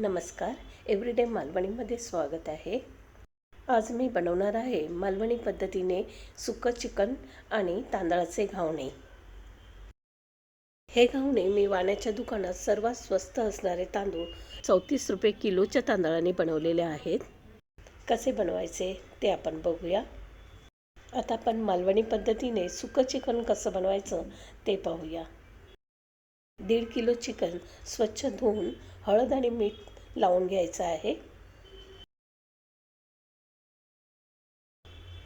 नमस्कार. एव्हरीडे मालवणीमध्ये स्वागत आहे. आज मी बनवणार आहे मालवणी पद्धतीने सुकं चिकन आणि तांदळाचे घावणे. हे घावणे मी वाण्याच्या दुकानात सर्वात स्वस्त असणारे तांदूळ 34 रुपये किलोच्या तांदळाने बनवलेले आहेत. कसे बनवायचे ते आपण बघूया. आता आपण मालवणी पद्धतीने सुकं चिकन कसं बनवायचं ते पाहूया. 1.5 किलो चिकन स्वच्छ धुवून हळद आणि मीठ लावून घ्यायचं आहे.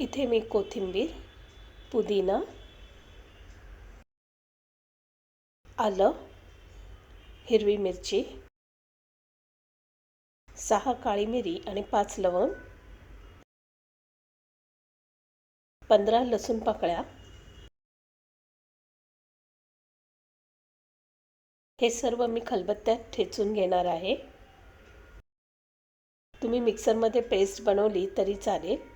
इथे मी कोथिंबीर, पुदिना, आलं, हिरवी मिरची, 6 काळी मिरी आणि 5 लवंग, 15 लसूण पाकळ्या, हे सर्व मी खलबत्त्यात ठेचून घेणार आहे. तुम्ही मिक्सरमध्ये पेस्ट बनवली तरी चालेल.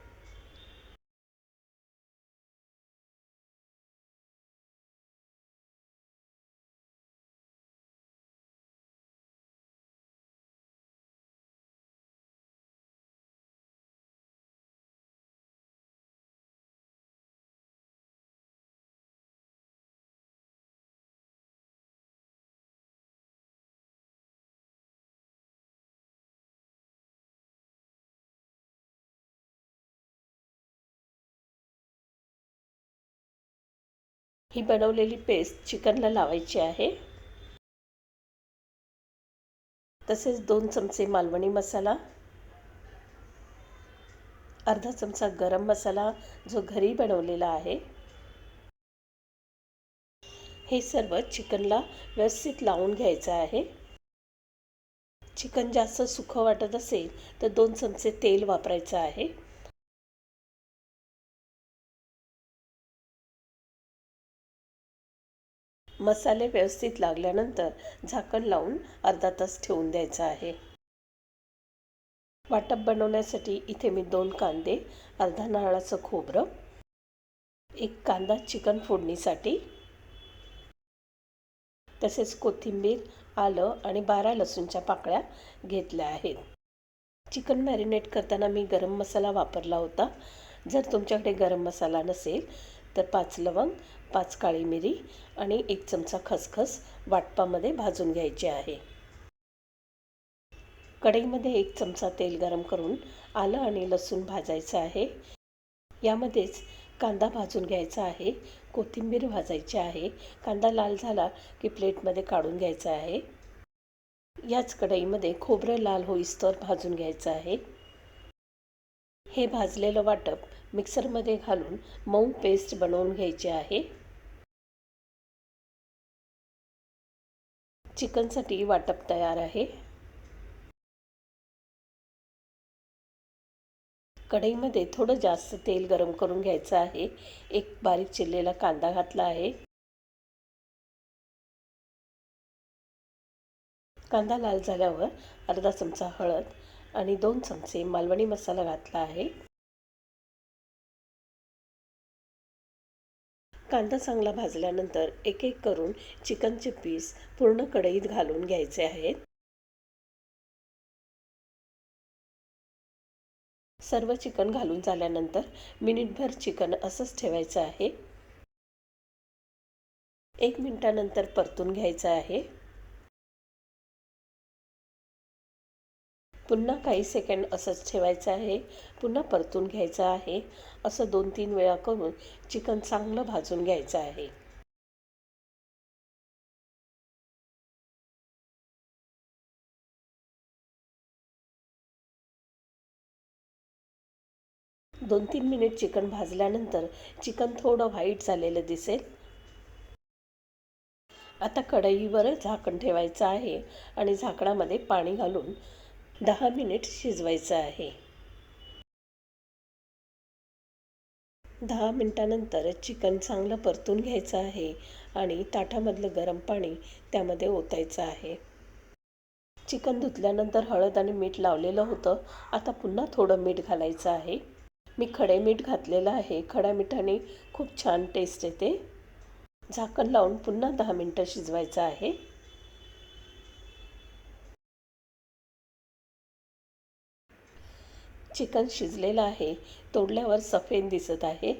ही बनवलेली पेस्ट चिकनला लावायची आहे. तसेच 2 चमचे मालवणी मसाला, अर्धा चमचा गरम मसाला जो घरी बनवलेला आहे. हे सर्व चिकनला व्यवस्थित लावून घ्यायचं आहे. चिकन जास्त सुकं वाटत असेल तर 2 चमचे तेल वापरायचं आहे. मसाले व्यवस्थित लागल्यानंतर झाकण लावून अर्धा तास ठेवून द्यायचं आहे. वाटप बनवण्यासाठी इथे मी 2 कांदे, अर्धा नारळाचं खोबरं, 1 कांदा चिकन फोडणीसाठी, तसेच कोथिंबीर, आलं आणि 12 लसूणच्या पाकळ्या घेतल्या आहेत. चिकन मॅरिनेट करताना मी गरम मसाला वापरला होता. जर तुमच्याकडे गरम मसाला नसेल तर 5 लवंग, 5 काळी मिरी आणि 1 चमचा खसखस वाटपामध्ये भाजून घ्यायची आहे. कढईमध्ये 1 चमचा तेल गरम करून आलं आणि लसूण भाजायचं आहे. यामध्येच कांदा भाजून घ्यायचा आहे, कोथिंबीर भाजायची आहे. कांदा लाल झाला की प्लेटमध्ये काढून घ्यायचा आहे. याच कढईमध्ये खोबरं लाल होईस्तोवर भाजून घ्यायचं आहे. हे भाजलेलं वाटप मिक्सरमध्ये घालून मऊ पेस्ट बनवून घ्यायची आहे. चिकनसाठी वाटप तयार आहे. कढईमध्ये थोडं जास्त तेल गरम करून घ्यायचं आहे. 1 बारीक चिरलेला कांदा घातला आहे. कांदा लाल झाल्यावर अर्धा चमचा हळद आणि 2 चमचे मालवणी मसाला घातला आहे. कांदा चांगला भाजल्यानंतर एक एक करून चिकनचे पीस पूर्ण कढईत घालून घ्यायचे आहेत. सर्व चिकन घालून झाल्यानंतर मिनिटभर चिकन असंच ठेवायचं आहे. 1 मिनिटानंतर परतून घ्यायचं आहे. पुन्हा काही सेकंड असंच ठेवायचं आहे. पुन्हा परतून घ्यायचं आहे. असं 2-3 वेळा करून चिकन चांगलं भाजून घ्यायचं आहे. दोन 3 मिनिट चिकन भाजल्यानंतर चिकन थोडं व्हाईट झालेलं दिसेल. आता कढईवर झाकण ठेवायचं आहे आणि झाकणामध्ये पाणी घालून 10 मिनिट शिजवायचं आहे. 10 मिनिटानंतर चिकन चांगलं परतून घ्यायचं आहे आणि ताटामधलं गरम पाणी त्यामध्ये ओतायचं आहे. चिकन धुतल्यानंतर हळद आणि मीठ लावलेलं होतं. आता पुन्हा थोडं मीठ घालायचं आहे. मी खडे मीठ घातलेलं आहे. खड्या मिठाने खूप छान टेस्ट येते. झाकण लावून पुन्हा 10 मिनिटं शिजवायचं आहे. चिकन शिजलेलं आहे, तोडल्यावर सफेद दिसत आहे.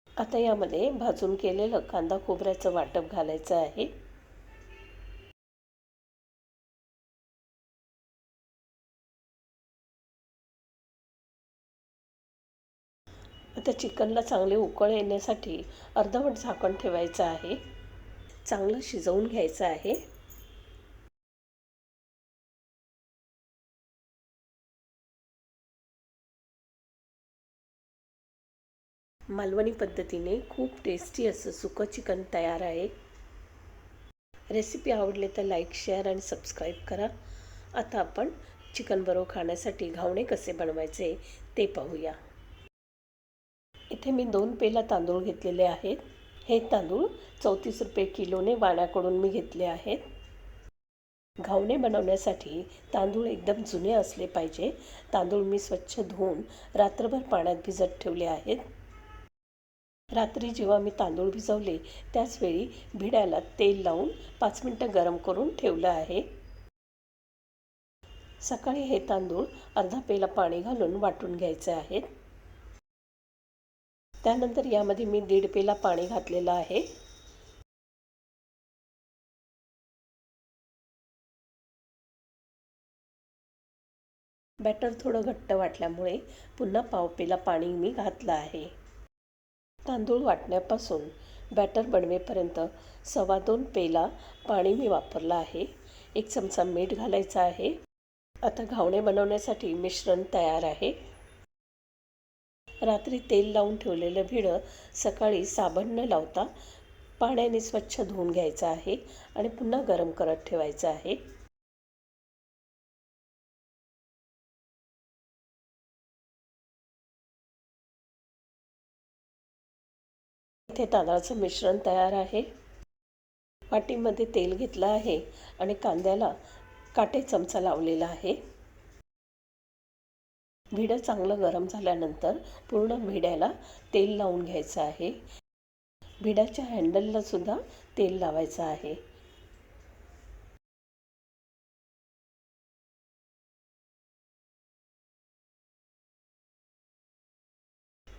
आता यामध्ये भाजून केलेलं कांदा खोबऱ्याचं वाटप घालायचं आहे. आता चिकनला चांगले उकळ येण्यासाठी अर्धवट झाकण ठेवायचं आहे. चांगलं शिजवून घ्यायचं आहे. मालवणी पद्धतीने खूप टेस्टी असं सुकं चिकन तयार आहे. रेसिपी आवडली तर लाईक, शेअर आणि सबस्क्राईब करा. आता आपण चिकन बरोबर खाण्यासाठी घावणे कसे बनवायचे ते पाहूया. इथे मी 2 पेला तांदूळ घेतलेले आहेत. हे तांदूळ 34 रुपये किलोने वाण्याकडून मी घेतले आहेत. घावणे बनवण्यासाठी तांदूळ एकदम जुने असले पाहिजे. तांदूळ मी स्वच्छ धुवून रात्रभर पाण्यात भिजत ठेवले आहेत. रात्री जेव्हा मी तांदूळ भिजवले त्याचवेळी भिड्याला तेल लावून 5 मिनिटं गरम करून ठेवलं आहे. सकाळी हे तांदूळ अर्धा पेला पाणी घालून वाटून घ्यायचे आहेत. त्यानंतर यामध्ये मी 1.5 पेला पाणी घातलेलं आहे. बॅटर थोडं घट्ट वाटल्यामुळे पुन्हा पाव पेला पाणी मी घातलं आहे. तांदूळ वाटण्यापासून बॅटर बनवेपर्यंत 2.25 पेला पाणी मी वापरलं आहे. 1 चमचा मीठ घालायचं आहे. आता घावणे बनवण्यासाठी मिश्रण तयार आहे. रात्री तेल लावून ठेवलेलं भिडं सकाळी साबण न लावता पाण्याने स्वच्छ धुवून घ्यायचं आहे आणि पुन्हा गरम करत ठेवायचं आहे. इथे तांदळाचं मिश्रण तयार आहे. वाटीमध्ये तेल घेतलं आहे आणि कांद्याला काटे चमचा लावलेला आहे. भिडं चांगलं गरम झाल्यानंतर पूर्ण भिड्याला तेल लावून घ्यायचं आहे. भिड्याच्या हँडलला सुद्धा तेल लावायचं आहे.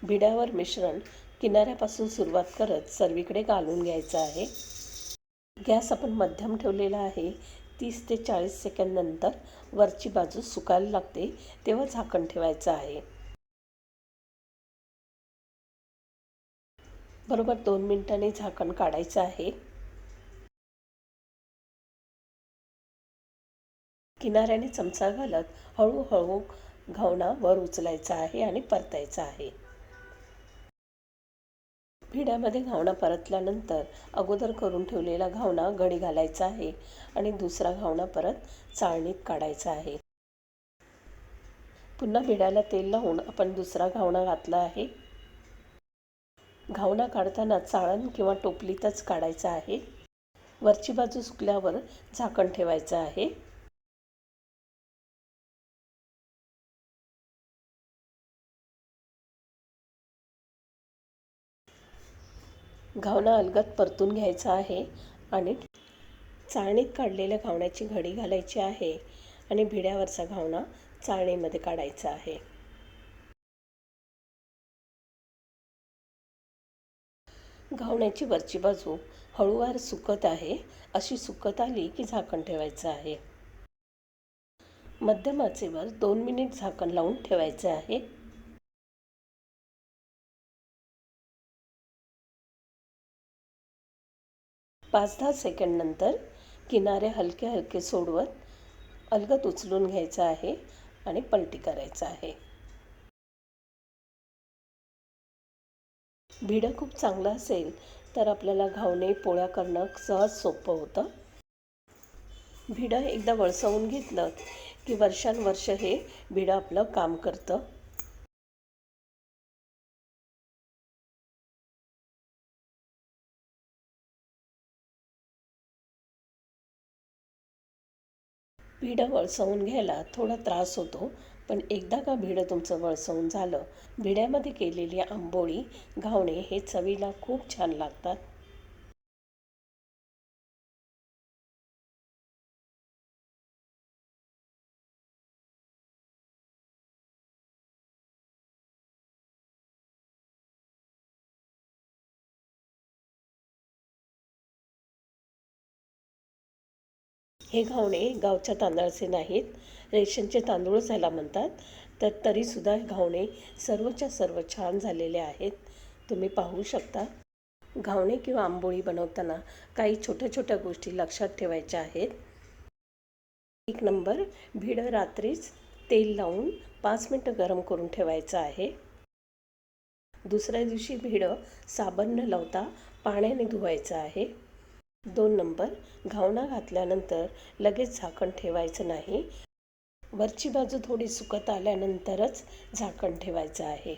भिड्यावर मिश्रण किनाऱ्यापासून सुरुवात करत सर्वीकडे घालून घ्यायचं आहे. गॅस आपण मध्यम ठेवलेला आहे. 30 ते 40 सेकंद नंतर वरची बाजू सुकायला लागते तेव्हा झाकण ठेवायचं आहे. बरोबर 2 मिनिटांनी झाकण काढायचं आहे. किनाऱ्याने चमचा घालत हळूहळू घावणा वर उचलायचा आहे आणि परतायचा आहे. भिड्यामध्ये घावणा परतल्यानंतर अगोदर करून ठेवलेला घावणा घडी घालायचा आहे आणि दुसरा घावणा परत चाळणीत काढायचा आहे. पुन्हा भिड्याला तेल लावून आपण दुसरा घावणा घातला आहे. घावणा काढताना चाळण किंवा टोपलीतच काढायचा आहे. वरची बाजू सुकल्यावर झाकण ठेवायचं आहे. घावणा अलगद परतून घ्यायचा आहे आणि चाळणीत काढलेल्या घावण्याची घडी घालायची आहे आणि भिड्यावरचा घावणा चाळणीमध्ये काढायचा आहे. घावण्याची वरची बाजू हळूवार सुकत आहे. अशी सुकत आली की झाकण ठेवायचं आहे. मध्यम आचेवर 2 मिनिट झाकण लावून ठेवायचे आहे. पाच 10 सेकंड नंतर किनारे हलके हलके सोडवत अलगद उचलून घ्यायचं आहे आणि पलटी करायचं आहे. भिडं खूप चांगलं असेल तर आपल्याला घावणे पोळ्या करणं सहज सोपं होतं. भिडं एकदा वळसवून घेतलं की वर्षानुवर्ष हे भिडं आपलं काम करतं. भिडं वळसवून घ्यायला थोडा त्रास होतो, पण एकदा का भिडं तुमचं वळसवून झालं, भिड्यामध्ये केलेली आंबोळी, घावणे हे चवीला खूप छान लागतात. हे घावणे गावच्या तांदळाचे नाहीत, रेशनचे तांदूळच ह्याला म्हणतात. तर तरीसुद्धा हे घावणे सर्वच्या सर्व छान झालेले आहेत, तुम्ही पाहू शकता. घावणे किंवा आंबोळी बनवताना काही छोट्या छोट्या गोष्टी लक्षात ठेवायच्या आहेत. 1 नंबर, भिडं रात्रीच तेल लावून 5 मिनटं गरम करून ठेवायचं आहे. दुसऱ्या दिवशी भिडं साबण न लावता पाण्याने धुवायचं आहे. 2 नंबर, घावणा घातल्यानंतर लगेच झाकण ठेवायचं नाही. वरची बाजू थोडी सुकत आल्यानंतरच झाकण ठेवायचं आहे.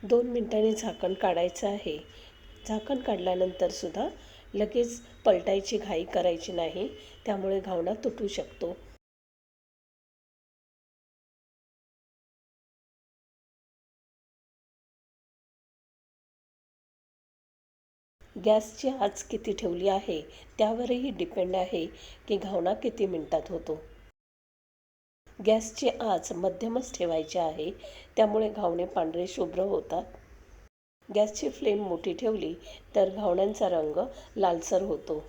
2 मिनिटांनी झाकण काढायचं आहे. झाकण काढल्यानंतर सुद्धा लगेच पलटायची घाई करायची नाही, त्यामुळे घावणा तुटू शकतो. गॅसची आच किती ठेवली आहे त्यावरही डिपेंड आहे की घावणा किती मिनिटात होतो. गॅसची आच मध्यमच ठेवायची आहे, त्यामुळे घावणे पांढरे शुभ्र होतात. गॅसची फ्लेम मोठी ठेवली तर घावण्यांचा रंग लालसर होतो.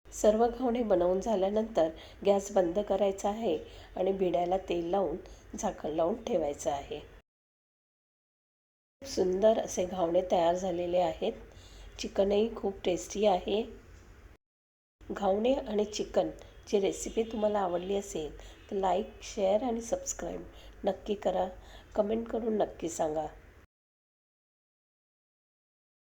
सर्व घावणे बनवून झाल्यानंतर गॅस बंद करायचा आहे आणि भिड्याला तेल लावून झाकण लावून ठेवायचं आहे. सुंदर असे घावणे तयार झालेले आहेत. चिकनही खूप टेस्टी आहे. घावणे आणि चिकनची रेसिपी तुम्हाला आवडली असेल तर लाईक, शेअर आणि सबस्क्राईब नक्की करा. कमेंट करून नक्की सांगा.